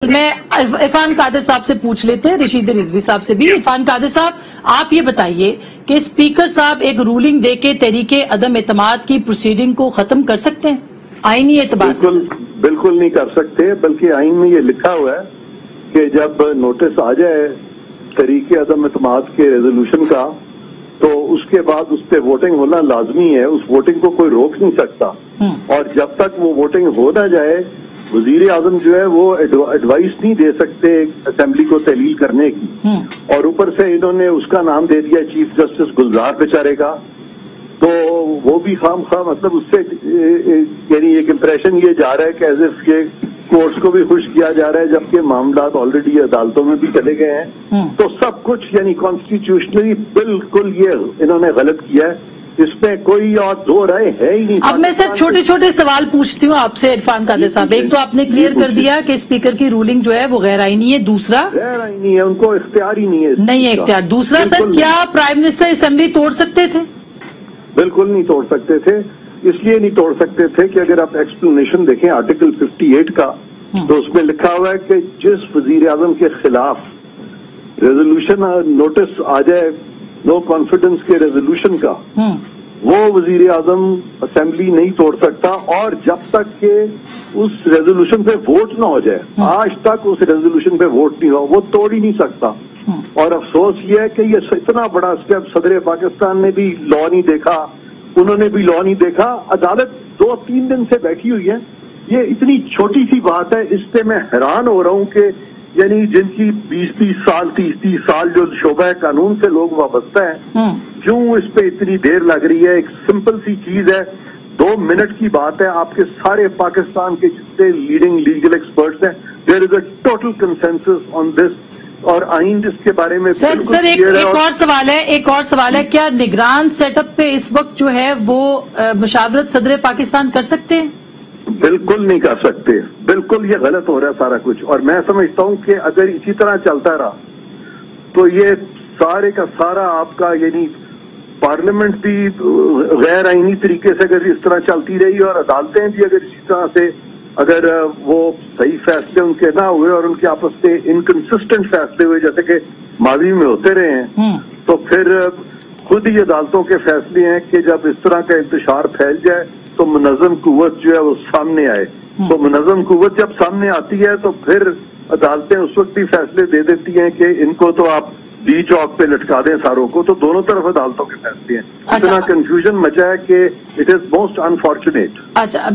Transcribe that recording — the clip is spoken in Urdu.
میں عرفان قادر صاحب سے پوچھ لیتے ہیں، رشید رضوی صاحب سے بھی۔ عرفان قادر صاحب، آپ یہ بتائیے کہ اسپیکر صاحب ایک رولنگ دے کے تحریک عدم اعتماد کی پروسیڈنگ کو ختم کر سکتے ہیں آئینی اعتبار سے؟ بالکل نہیں کر سکتے، بلکہ آئین میں یہ لکھا ہوا ہے کہ جب نوٹس آ جائے تحریک عدم اعتماد کے ریزولوشن کا تو اس کے بعد اس پہ ووٹنگ ہونا لازمی ہے۔ اس ووٹنگ کو کوئی روک نہیں سکتا، اور جب تک وہ ووٹنگ ہو نہ جائے وزیر اعظم جو ہے وہ ایڈوائس نہیں دے سکتے اسمبلی کو تحلیل کرنے کی۔ اور اوپر سے انہوں نے اس کا نام دے دیا چیف جسٹس گلزار بیچارے کا، تو وہ بھی خام خواہ مطلب اس سے یعنی ایک امپریشن یہ جا رہا ہے کہ ایز اف یہ کورٹس کو بھی خوش کیا جا رہا ہے، جبکہ معاملات آلریڈی عدالتوں میں بھی چلے گئے ہیں۔ تو سب کچھ یعنی کانسٹیٹیوشنلی بالکل یہ انہوں نے غلط کیا ہے، اس میں کوئی اور دو رائے ہے ہی نہیں۔ اب میں سر چھوٹے چھوٹے سوال پوچھتی ہوں آپ سے عرفان قادر صاحب۔ ایک تو آپ نے کلیئر کر دیا کہ اسپیکر کی رولنگ جو ہے وہ غیر آئینی ہے، دوسرا غیر آئینی ہے، ان کو اختیار ہی نہیں ہے، نہیں ہے اختیار۔ دوسرا سر، کیا پرائم منسٹر اسمبلی توڑ سکتے تھے؟ بالکل نہیں توڑ سکتے تھے۔ اس لیے نہیں توڑ سکتے تھے کہ اگر آپ ایکسپلینیشن دیکھیں آرٹیکل 58 کا تو اس میں لکھا ہوا ہے کہ جس وزیر اعظم کے خلاف ریزولوشن نوٹس آ جائے نو کانفیڈنس کے ریزولوشن کا، وہ وزیر اعظم اسمبلی نہیں توڑ سکتا، اور جب تک کہ اس ریزولوشن پہ ووٹ نہ ہو جائے، آج تک اس ریزولوشن پہ ووٹ نہیں ہوا، وہ توڑ ہی نہیں سکتا۔ اور افسوس یہ ہے کہ یہ اتنا بڑا اسٹیپ صدر پاکستان نے بھی لا نہیں دیکھا، انہوں نے بھی لا نہیں دیکھا، عدالت 2-3 دن سے بیٹھی ہوئی ہے۔ یہ اتنی چھوٹی سی بات ہے، اس پہ میں حیران ہو رہا ہوں کہ یعنی جن کی 20 سال 30 سال جو شعبہ قانون سے لوگ وابستہ ہیں، کیوں اس پہ اتنی دیر لگ رہی ہے؟ ایک سمپل سی چیز ہے، 2 منٹ کی بات ہے، آپ کے سارے پاکستان کے جتنے لیڈنگ لیگل ایکسپرٹس ہیں، دیر از اے ٹوٹل کنسنسس آن دس، اور آئین جس کے بارے میں سر ایک اور سوال ہے، کیا نگران سیٹ اپ پہ اس وقت جو ہے وہ مشاورت صدر پاکستان کر سکتے ہیں؟ بالکل نہیں کر سکتے، بالکل یہ غلط ہو رہا ہے سارا کچھ۔ اور میں سمجھتا ہوں کہ اگر اسی طرح چلتا رہا تو یہ سارے کا سارا آپ کا یعنی پارلیمنٹ بھی غیر آئینی طریقے سے اگر اس طرح چلتی رہی اور عدالتیں بھی اگر اسی طرح سے اگر وہ صحیح فیصلے ان کے نہ ہوئے اور ان کے آپس میں انکنسسٹنٹ فیصلے ہوئے جیسے کہ ماضی میں ہوتے رہے ہیں، تو پھر خود ہی عدالتوں کے فیصلے ہیں کہ جب اس طرح کا انتشار پھیل جائے تو منظم قوت جو ہے وہ سامنے آئے۔ تو منظم قوت جب سامنے آتی ہے تو پھر عدالتیں اس وقت بھی فیصلے دے دیتی ہیں کہ ان کو تو آپ ڈی چوک پہ لٹکا دیں ساروں کو، تو دونوں طرف عدالتوں کے فیصلے ہیں۔ اتنا کنفیوژن مچا ہے کہ اٹ از موسٹ انفارچونیٹ۔ اچھا